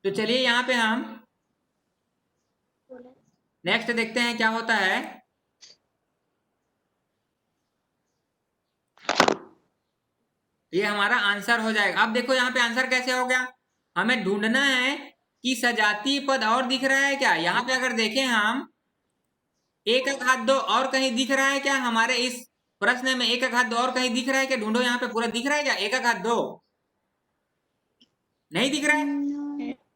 तो चलिए यहाँ पे हम नेक्स्ट देखते हैं क्या होता है। ये हमारा आंसर हो जाएगा। अब देखो यहाँ पे आंसर कैसे हो गया, हमें ढूंढना है कि सजातीय पद और दिख रहा है क्या। यहाँ पे अगर देखें हम एक घात दो और कहीं दिख रहा है क्या, हमारे इस प्रश्न में एक घात दो और कहीं दिख रहा है क्या, ढूंढो यहाँ पे पूरा दिख रहा है क्या एक घात दो, नहीं दिख रहा है,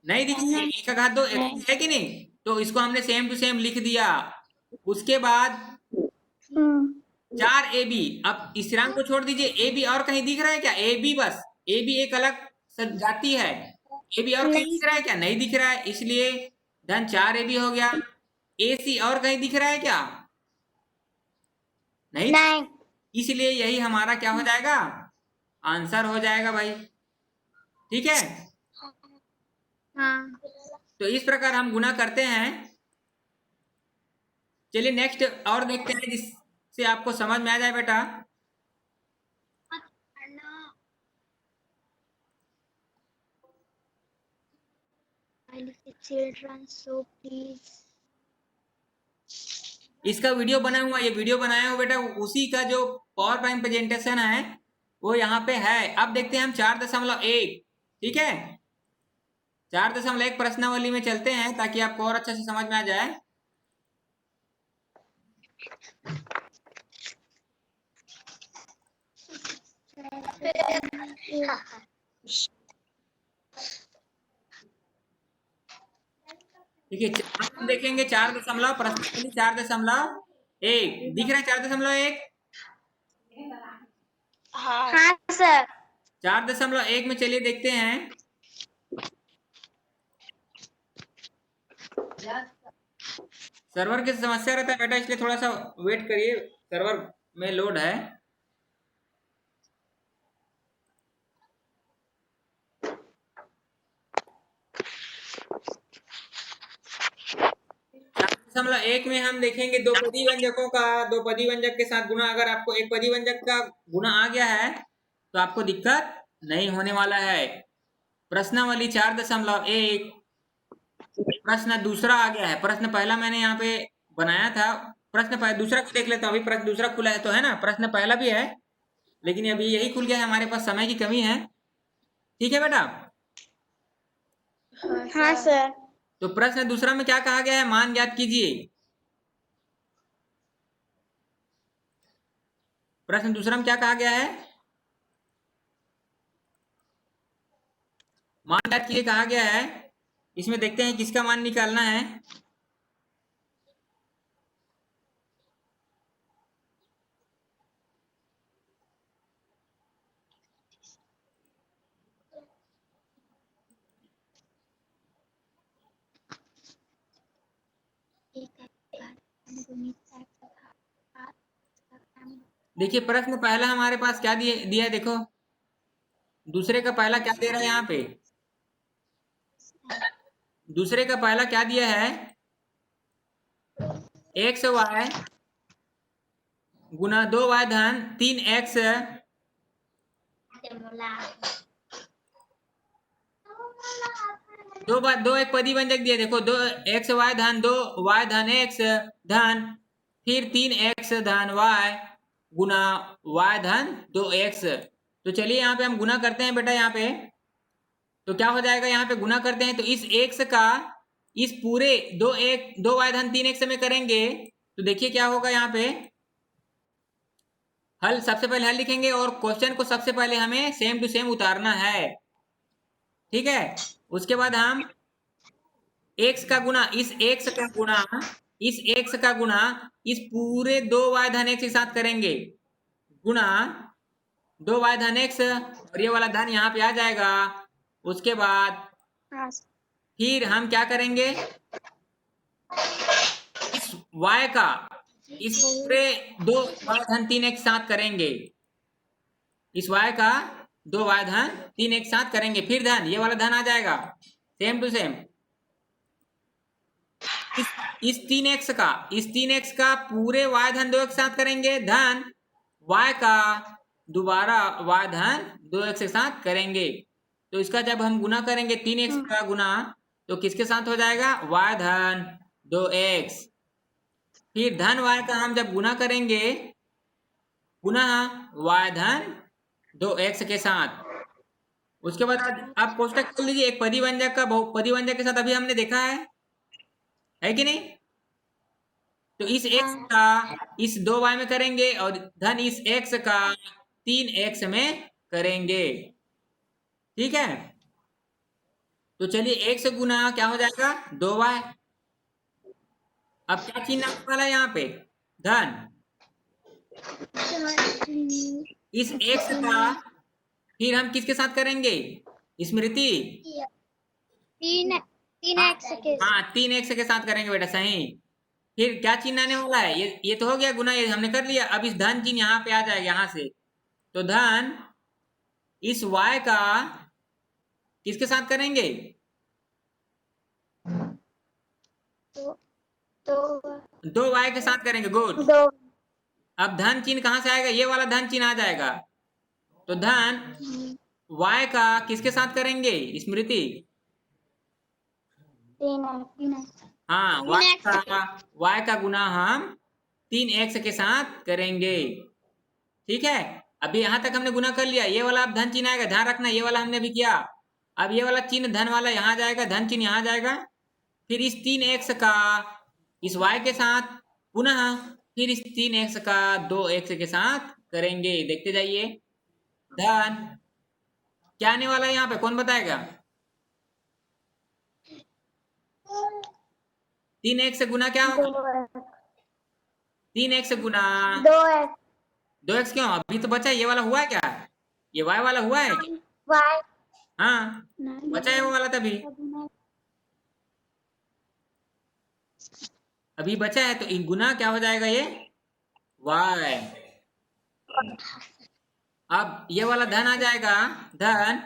नहीं दिख रहा है, एक घात दो है कि नहीं। तो इसको हमने सेम टू सेम लिख दिया। उसके बाद 4ab, अब स्थिरांक को छोड़ दीजिए, ए बी और कहीं दिख रहा है क्या, ए बी बस, ए बी एक अलग जाति है, ए बी और कहीं दिख रहा है क्या, नहीं दिख रहा है, इसलिए धन 4ab हो गया। ए सी और कहीं दिख रहा है क्या, नहीं, इसलिए यही हमारा क्या हो जाएगा, आंसर हो जाएगा भाई। ठीक है, हाँ। तो इस प्रकार हम गुना करते हैं। चलिए नेक्स्ट और देखते हैं जिससे आपको समझ में आ जाए बेटा। Children, so please. इसका वीडियो बना हुआ, ये वीडियो बनाया हुआ बेटा उसी का जो पावर पॉइंट प्रेजेंटेशन है वो यहाँ पे है। अब देखते हैं हम 4.1, ठीक है 4.1 प्रश्नावली में चलते हैं ताकि आपको और अच्छे से समझ में आ जाए। देखिए हम देखेंगे 4.1 प्रश्नावली 4.1 दिख रहा है, 4.1 हाँ सर। 4.1 में चलिए देखते हैं। सर्वर की समस्या रहता है बेटा, इसलिए थोड़ा सा वेट करिए, सर्वर में लोड है। एक में हम देखेंगे दो पदी व्यंजकों का, दो पदी व्यंजक के साथ गुना। अगर आपको एक पदी व्यंजक का गुना आ गया है तो आपको दिक्कत नहीं होने वाला है। प्रश्नावली 4.1 प्रश्न दूसरा आ गया है। प्रश्न पहला मैंने यहाँ पे बनाया था, प्रश्न पहला दूसरा देख लेता हूँ। अभी प्रश्न दूसरा खुला है तो है ना, प्रश्न पहला भी है लेकिन अभी यही खुल गया है, हमारे पास समय की कमी है। ठीक है बेटा, हाँ सर। तो प्रश्न दूसरा में क्या कहा गया है, मान ज्ञात कीजिए। प्रश्न दूसरा में क्या कहा गया है, मान ज्ञात कीजिए कहा गया है। इसमें देखते हैं किसका मान निकालना है। देखिए प्रश्न पहला हमारे पास क्या दिया है, देखो दूसरे का पहला क्या दे रहा है यहाँ पे, दूसरे का पहला क्या दिया है, एक्स वाई गुना 2y धन 3x, दो एक पदी व्यंजक दिया, देखो 2xy धन 2y धन x धन फिर 3x धन y गुना y धन 2x। तो चलिए यहाँ पे हम गुना करते हैं बेटा। यहाँ पे तो क्या हो जाएगा, यहाँ पे गुना करते हैं तो इस x का इस पूरे 2y धन 3x में करेंगे तो देखिए क्या होगा। यहाँ पे हल, सबसे पहले हल लिखेंगे और क्वेश्चन को सबसे पहले हमें सेम टू सेम उतारना है। ठीक है, उसके बाद हम x का गुना इस x का गुना इस x का गुना इस पूरे 2y धन x के साथ करेंगे, गुना 2y धन x और ये वाला धन यहाँ पे आ जाएगा। उसके बाद फिर हम क्या करेंगे, इस y का इस पूरे 2y धन 3x साथ करेंगे, इस y का 2y धन 3x साथ करेंगे, फिर धन ये वाला धन आ जाएगा सेम टू सेम। इस 3x का पूरे y धन 2x साथ करेंगे, धन y का दोबारा y धन 2x के साथ करेंगे। तो इसका जब हम गुना करेंगे 3x का गुना तो किसके साथ हो जाएगा? y धन 2x। फिर धन y का हम जब गुना करेंगे पुनः y धन 2x के साथ, उसके बाद आप कोष्टक खोल लीजिए। एक परिवंजक का बहुपदी व्यंजक के साथ अभी हमने देखा है कि नहीं? तो इस x का इस 2y में करेंगे और धन इस x का 3x में करेंगे। ठीक है, तो चलिए x गुना क्या हो जाएगा? 2y। अब क्या चिन्ह आने वाला है यहाँ पे? धन। इस x का फिर हम किसके साथ करेंगे? स्मृति? 3x के हाँ, 3x के साथ करेंगे बेटा, सही। फिर क्या चिन्ह आने वाला है? ये तो हो गया गुना, ये हमने कर लिया। अब इस धन चिन्ह यहाँ पे आ जाएगा यहाँ से, तो धन इस y का किसके साथ करेंगे? तो 2y के साथ करेंगे। गुड। 2 अब धन चिन्ह कहाँ से आएगा? ये वाला धन चिन्ह आ जाएगा। तो धन y का किसके साथ करेंगे स्मृति? 3x हाँ, y का गुना हम 3x के साथ करेंगे। ठीक है, अभी यहाँ तक हमने गुना कर लिया। ये वाला अब धन चिन्ह आएगा, ध्यान रखना, ये वाला हमने अभी किया। अब ये वाला चिन्ह धन वाला यहाँ जाएगा, धन चिन्ह यहाँ जाएगा। फिर इस 3x का इस y के साथ पुनः फिर इस 3x का 2x के साथ करेंगे। देखते जाइए, धन क्या आने वाला है यहाँ पे, कौन बताएगा? 3x गुना क्या होगा? 3x गुना 2x 2x क्यों? अभी तो बचा, ये वाला हुआ है क्या? ये y वाला हुआ है? y हाँ, बचा है वो वाला, तभी अभी बचा है। तो इन गुना क्या हो जाएगा? ये y। अब ये वाला धन आ जाएगा, धन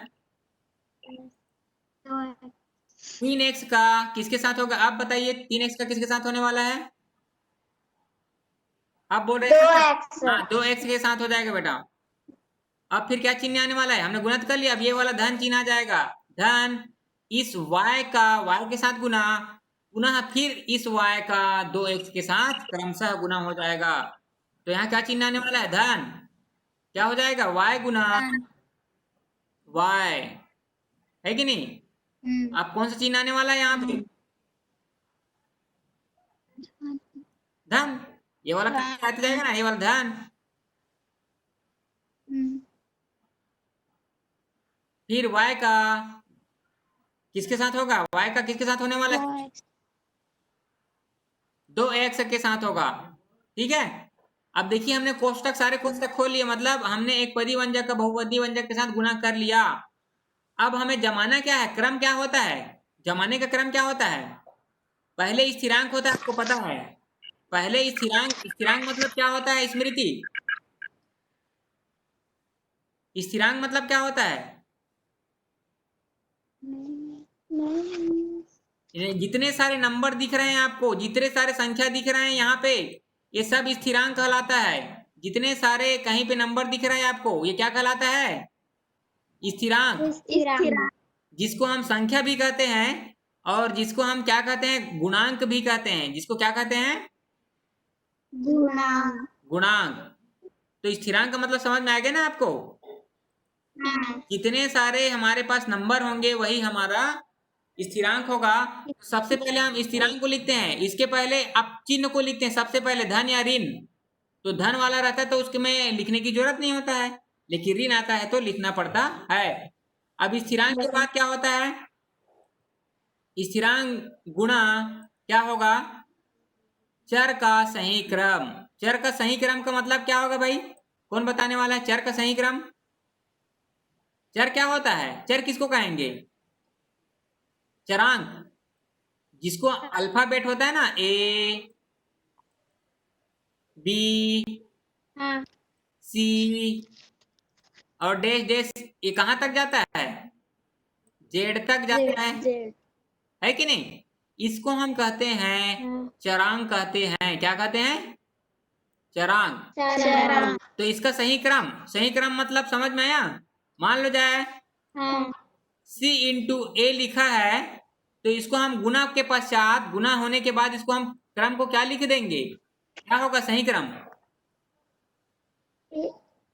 3x का किसके साथ होगा? आप बताइए, 3x का किसके साथ होने वाला है? आप बोल रहे हैं 2x हाँ, 2x के साथ हो जाएगा बेटा। अब फिर क्या चिन्ह आने वाला है? हमने गुणा कर लिया, अब ये वाला धन चिन्ह आ जाएगा। धन इस y का y के साथ गुना पुनः फिर इस y का 2x के साथ क्रमशः गुना हो जाएगा। तो यहाँ क्या चिन्ह आने वाला है? धन क्या हो जाएगा? y गुना y, है कि नहीं? आप कौन सा चिन्ह आने वाला है यहाँ पे? धन। ये वाला कहाँ आते जाएगा ना, ये वाला धन। फिर y का किसके साथ होगा? y का किसके साथ होने वाला है? 2x के साथ होगा। ठीक है, अब देखिए हमने कोष्टक सारे कोष्टक खोल लिए, मतलब हमने एक परिवंजक का बहुपदी व्यंजक के साथ गुना कर लिया। अब हमें जमाना क्या है? क्रम क्या होता है? जमाने का क्रम क्या होता है? पहले स्थिरांक होता है, आपको पता है। पहले स्थिरांक मतलब क्या होता है स्मृति? स्थिरांक मतलब क्या होता है? जितने सारे नंबर दिख रहे हैं आपको, जितने सारे संख्या दिख रहे हैं यहाँ पे, ये सब स्थिरांक कहलाता है। जितने सारे कहीं पे नंबर दिख रहे हैं आपको, ये क्या कहलाता है? स्थिरांक। जिसको हम संख्या भी कहते हैं और जिसको हम क्या कहते हैं? गुणांक भी कहते हैं। जिसको क्या कहते हैं? गुणांक। तो स्थिरांक का मतलब समझ में आ गया ना आपको? जितने सारे हमारे पास नंबर होंगे वही हमारा स्थिरांक होगा। सबसे पहले हम स्थिरांक को लिखते हैं, इसके पहले आप चिन्ह को लिखते हैं। सबसे पहले धन या ऋण, तो धन वाला रहता है तो उसमें लिखने की जरूरत नहीं होता है, लेकिन ऋण आता है तो लिखना पड़ता है। अब स्थिरांक के बाद क्या होता है? स्थिरांक गुणा क्या होगा? चर का सही क्रम। चर का सही क्रम का मतलब क्या होगा भाई? कौन बताने वाला है? चर का सही क्रम, चर क्या होता है? चर किसको कहेंगे? चरांक। जिसको अल्फाबेट होता है ना, ए बी सी और डैश डैश, ये कहाँ तक जाता है? जेड तक जाता है कि नहीं? इसको हम कहते हैं चरांक कहते हैं। क्या कहते हैं? चरांक। तो इसका सही क्रम मतलब समझ में आया? मान लो जाए C इंटू ए लिखा है तो इसको हम गुना के पश्चात, गुना होने के बाद इसको हम क्रम को क्या लिख देंगे, क्या होगा सही क्रम,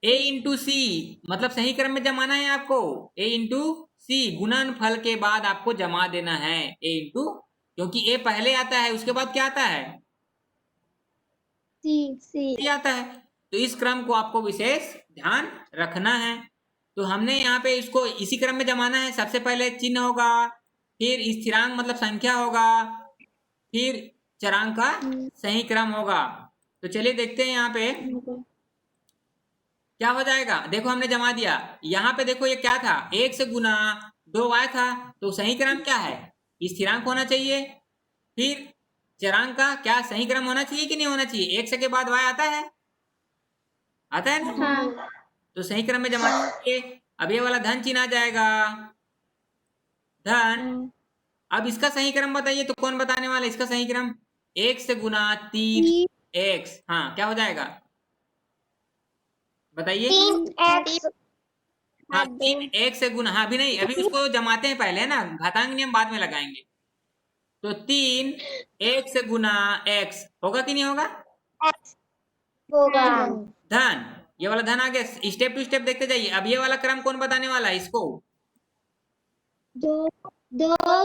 ए इंटू सी, मतलब सही क्रम में जमाना है आपको, ए इंटू सी, गुणनफल के बाद आपको जमा देना है ए इंटू, क्योंकि ए पहले आता है, उसके बाद क्या आता है, सी आता है। तो इस क्रम को आपको विशेष ध्यान रखना है। तो हमने यहाँ पे इसको इसी क्रम में जमाना है। सबसे पहले चिन्ह होगा, फिर स्थिरांक मतलब संख्या होगा, फिर चरांक का सही क्रम होगा। तो चलिए देखते हैं यहाँ पे क्या हो जाएगा। देखो हमने जमा दिया, यहाँ पे देखो ये क्या था, 1 से गुना 2y था, तो सही क्रम क्या है, स्थिरांक होना चाहिए। फिर चरांक का क्या सही क्रम होना चाहिए कि नहीं होना चाहिए, 1 से के बाद y आता है ना। हाँ। तो सही क्रम में जमा दीजिए। अब ये वाला धन चिन्ह आ जाएगा, धन। अब इसका सही क्रम बताइए, तो कौन बताने वाला है इसका सही क्रम, 1 से गुना 3x, हाँ क्या हो जाएगा बताइए। 3x। हाँ 3x से गुना, हाँ अभी नहीं, अभी उसको जमाते हैं पहले ना, घातांक नियम बाद में लगाएंगे। तो 3x से गुना x होगा कि नहीं होगा, होगा। धन। ये वाला धन आ गया, स्टेप टू स्टेप देखते जाइए। अब ये वाला क्रम कौन बताने वाला है इसको, 2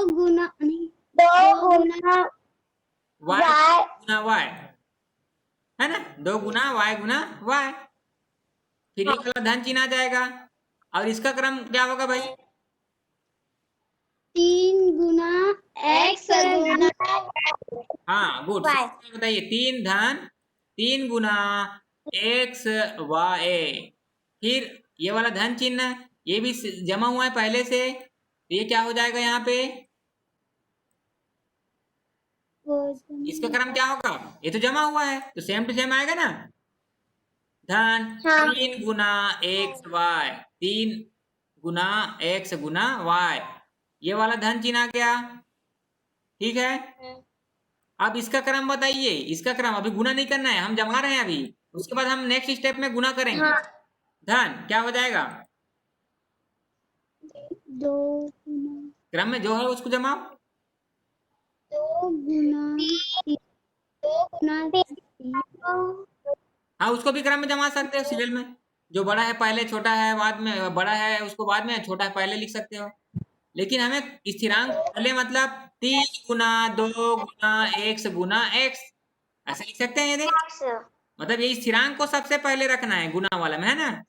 गुना नहीं, 2 गुना y गुना y है ना, 2 गुना y गुना y। फिर ये वाला धन चिन्ह आ जाएगा, और इसका क्रम क्या होगा भाई, 3 गुना x गुना हाँ गुड, y। बताइए 3 गुना x y। फिर ये वाला धन चिन्ह ये भी जमा हुआ है पहले से, तो ये क्या हो जाएगा यहाँ पे, इसका क्रम क्या होगा, ये तो जमा हुआ है तो सेम टू सेम आएगा ना, धन। हाँ। 3 गुना x y, 3 गुना x गुना y, ये वाला धन चिन्ह आ गया, ठीक है। अब इसका क्रम बताइए, इसका क्रम अभी गुना नहीं करना है, हम जमा रहे हैं अभी, उसके बाद हम नेक्स्ट स्टेप में गुना करेंगे। हाँ। धन क्या हो जाएगा, 2 गुना क्रम में जो है उसको जमाओ, 2 गुना 3। हाँ उसको भी क्रम में जमा सकते हो सीरियल में, जो बड़ा है पहले, छोटा है बाद में, बड़ा है उसको बाद में, छोटा है पहले लिख सकते हो। लेकिन हमें स्थिरांक पहले, मतलब 3 गुना 2 गुना x गुना x ऐसे लिख सकते हैं, ये देख, मतलब ये स्थिरांक को सबसे पहले रखना है गुना वाला में, है ना।